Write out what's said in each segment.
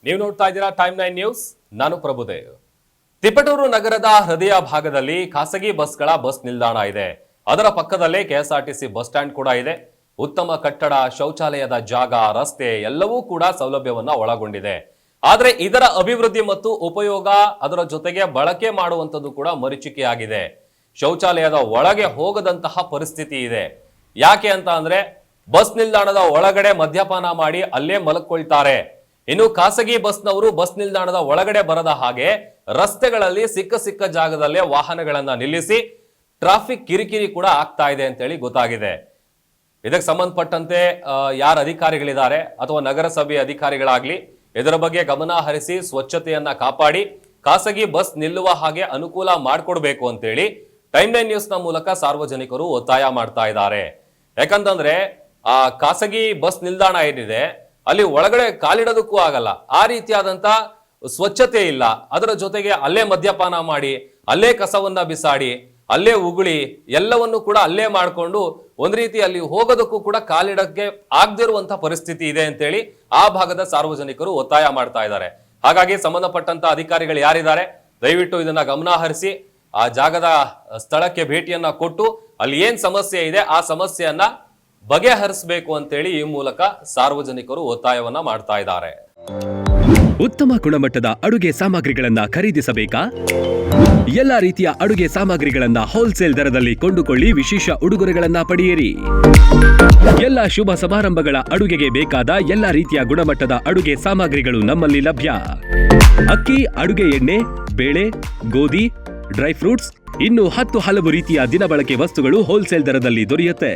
ನೀವು ನೋಡ್ತಾ ಇದ್ದೀರಾ ಟೈಮ್ 9 ನ್ಯೂಸ್. ನಾನು ಪ್ರಭುದೇವ್. ತಿಪಟೂರು ನಗರದ ಹೃದಯ ಭಾಗದಲ್ಲಿ ಖಾಸಗಿ ಬಸ್ಗಳ ಬಸ್ ನಿಲ್ದಾಣ ಇದೆ. ಅದರ ಪಕ್ಕದಲ್ಲೇ ಕೆಎಸ್ಆರ್ಟಿಸಿ ಬಸ್ ಸ್ಟ್ಯಾಂಡ್ ಕೂಡ ಇದೆ. ಉತ್ತಮ ಕಟ್ಟಡ, ಶೌಚಾಲಯದ ಜಾಗ, ರಸ್ತೆ ಎಲ್ಲವೂ ಕೂಡ ಸೌಲಭ್ಯವನ್ನ ಒಳಗೊಂಡಿದೆ. ಆದರೆ ಇದರ ಅಭಿವೃದ್ಧಿ ಮತ್ತು ಉಪಯೋಗ, ಅದರ ಜೊತೆಗೆ ಬಳಕೆ ಮಾಡುವಂಥದ್ದು ಕೂಡ ಮರೀಚಿಕೆಯಾಗಿದೆ. ಶೌಚಾಲಯದ ಒಳಗೆ ಹೋಗದಂತಹ ಪರಿಸ್ಥಿತಿ ಇದೆ. ಯಾಕೆ ಅಂತ ಅಂದ್ರೆ ಬಸ್ ನಿಲ್ದಾಣದ ಒಳಗಡೆ ಮದ್ಯಪಾನ ಮಾಡಿ ಅಲ್ಲೇ ಮಲಕ್ಕೊಳ್ತಾರೆ. ಇನ್ನು ಖಾಸಗಿ ಬಸ್ನವರು ಬಸ್ ನಿಲ್ದಾಣದ ಒಳಗಡೆ ಬರದ ಹಾಗೆ ರಸ್ತೆಗಳಲ್ಲಿ ಸಿಕ್ಕ ಜಾಗದಲ್ಲೇ ವಾಹನಗಳನ್ನ ನಿಲ್ಲಿಸಿ ಟ್ರಾಫಿಕ್ ಕಿರಿಕಿರಿ ಕೂಡ ಆಗ್ತಾ ಇದೆ ಅಂತೇಳಿ ಗೊತ್ತಾಗಿದೆ. ಇದಕ್ಕೆ ಸಂಬಂಧಪಟ್ಟಂತೆ ಯಾರ ಅಧಿಕಾರಿಗಳಿದ್ದಾರೆ ಅಥವಾ ನಗರಸಭೆ ಅಧಿಕಾರಿಗಳಾಗ್ಲಿ ಇದರ ಬಗ್ಗೆ ಗಮನ ಹರಿಸಿ ಸ್ವಚ್ಛತೆಯನ್ನ ಕಾಪಾಡಿ ಖಾಸಗಿ ಬಸ್ ನಿಲ್ಲುವ ಹಾಗೆ ಅನುಕೂಲ ಮಾಡಿಕೊಡ್ಬೇಕು ಅಂತೇಳಿ ಟೈಮ್ 9 ನ್ಯೂಸ್ ನ ಮೂಲಕ ಸಾರ್ವಜನಿಕರು ಒತ್ತಾಯ ಮಾಡ್ತಾ ಇದ್ದಾರೆ. ಯಾಕಂತಂದ್ರೆ ಆ ಖಾಸಗಿ ಬಸ್ ನಿಲ್ದಾಣ ಏನಿದೆ ಅಲ್ಲಿ ಒಳಗಡೆ ಕಾಲಿಡೋದಕ್ಕೂ ಆಗಲ್ಲ. ಆ ರೀತಿಯಾದಂತ ಸ್ವಚ್ಛತೆ ಇಲ್ಲ. ಅದರ ಜೊತೆಗೆ ಅಲ್ಲೇ ಮದ್ಯಪಾನ ಮಾಡಿ, ಅಲ್ಲೇ ಕಸವನ್ನ ಬಿಸಾಡಿ, ಅಲ್ಲೇ ಉಗುಳಿ ಎಲ್ಲವನ್ನು ಕೂಡ ಅಲ್ಲೇ ಮಾಡಿಕೊಂಡು ಒಂದ್ ರೀತಿ ಅಲ್ಲಿ ಹೋಗೋದಕ್ಕೂ ಕೂಡ ಕಾಲಿಡಕ್ಕೆ ಆಗದಿರುವಂತ ಪರಿಸ್ಥಿತಿ ಇದೆ ಅಂತೇಳಿ ಆ ಭಾಗದ ಸಾರ್ವಜನಿಕರು ಒತ್ತಾಯ ಮಾಡ್ತಾ ಇದ್ದಾರೆ. ಹಾಗಾಗಿ ಸಂಬಂಧಪಟ್ಟಂತ ಅಧಿಕಾರಿಗಳು ಯಾರಿದ್ದಾರೆ ದಯವಿಟ್ಟು ಇದನ್ನ ಗಮನ ಹರಿಸಿ ಆ ಜಾಗದ ಸ್ಥಳಕ್ಕೆ ಭೇಟಿಯನ್ನ ಕೊಟ್ಟು ಅಲ್ಲಿ ಏನ್ ಸಮಸ್ಯೆ ಇದೆ ಆ ಸಮಸ್ಯೆಯನ್ನ ಬಗೆಹರಿಸಬೇಕು ಅಂತೇಳಿ ಈ ಮೂಲಕ ಸಾರ್ವಜನಿಕರು ಒತ್ತಾಯವನ್ನ ಮಾಡ್ತಾ ಇದ್ದಾರೆ. ಉತ್ತಮ ಗುಣಮಟ್ಟದ ಅಡುಗೆ ಸಾಮಗ್ರಿಗಳನ್ನ ಖರೀದಿಸಬೇಕಾ? ಎಲ್ಲಾ ರೀತಿಯ ಅಡುಗೆ ಸಾಮಗ್ರಿಗಳನ್ನ ಹೋಲ್ಸೇಲ್ ದರದಲ್ಲಿ ಕೊಂಡುಕೊಳ್ಳಿ, ವಿಶೇಷ ಉಡುಗೊರೆಗಳನ್ನ ಪಡೆಯಿರಿ. ಎಲ್ಲ ಶುಭ ಸಮಾರಂಭಗಳ ಅಡುಗೆಗೆ ಬೇಕಾದ ಎಲ್ಲಾ ರೀತಿಯ ಗುಣಮಟ್ಟದ ಅಡುಗೆ ಸಾಮಗ್ರಿಗಳು ನಮ್ಮಲ್ಲಿ ಲಭ್ಯ. ಅಕ್ಕಿ, ಅಡುಗೆ ಎಣ್ಣೆ, ಬೇಳೆ, ಗೋಧಿ, ಡ್ರೈ ಫ್ರೂಟ್ಸ್, ಇನ್ನು 10 ಹಲವು ರೀತಿಯ ದಿನಬಳಕೆ ವಸ್ತುಗಳು ಹೋಲ್ಸೇಲ್ ದರದಲ್ಲಿ ದೊರೆಯುತ್ತೆ.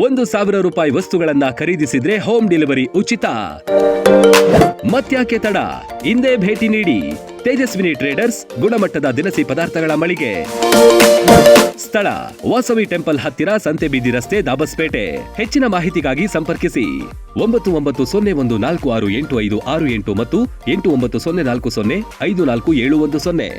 1,000 ರೂಪಾಯಿ ವಸ್ತುಗಳನ್ನ ಖರೀದಿಸಿದ್ರೆ ಹೋಮ್ ಡೆಲಿವರಿ ಉಚಿತ. ಮತ್ಯಾಕೆ ತಡ, ಇಂದೇ ಭೇಟಿ ನೀಡಿ. ತೇಜಸ್ವಿನಿ ಟ್ರೇಡರ್ಸ್, ಗುಣಮಟ್ಟದ ದಿನಸಿ ಪದಾರ್ಥಗಳ ಮಳಿಗೆ. ಸ್ಥಳ ವಾಸವಿ ಟೆಂಪಲ್ ಹತ್ತಿರ, ಸಂತೆಬೀದಿ ರಸ್ತೆ, ದಾಬಸ್ಪೇಟೆ. ಹೆಚ್ಚಿನ ಮಾಹಿತಿಗಾಗಿ ಸಂಪರ್ಕಿಸಿ 9901468568 ಮತ್ತು 8904054710.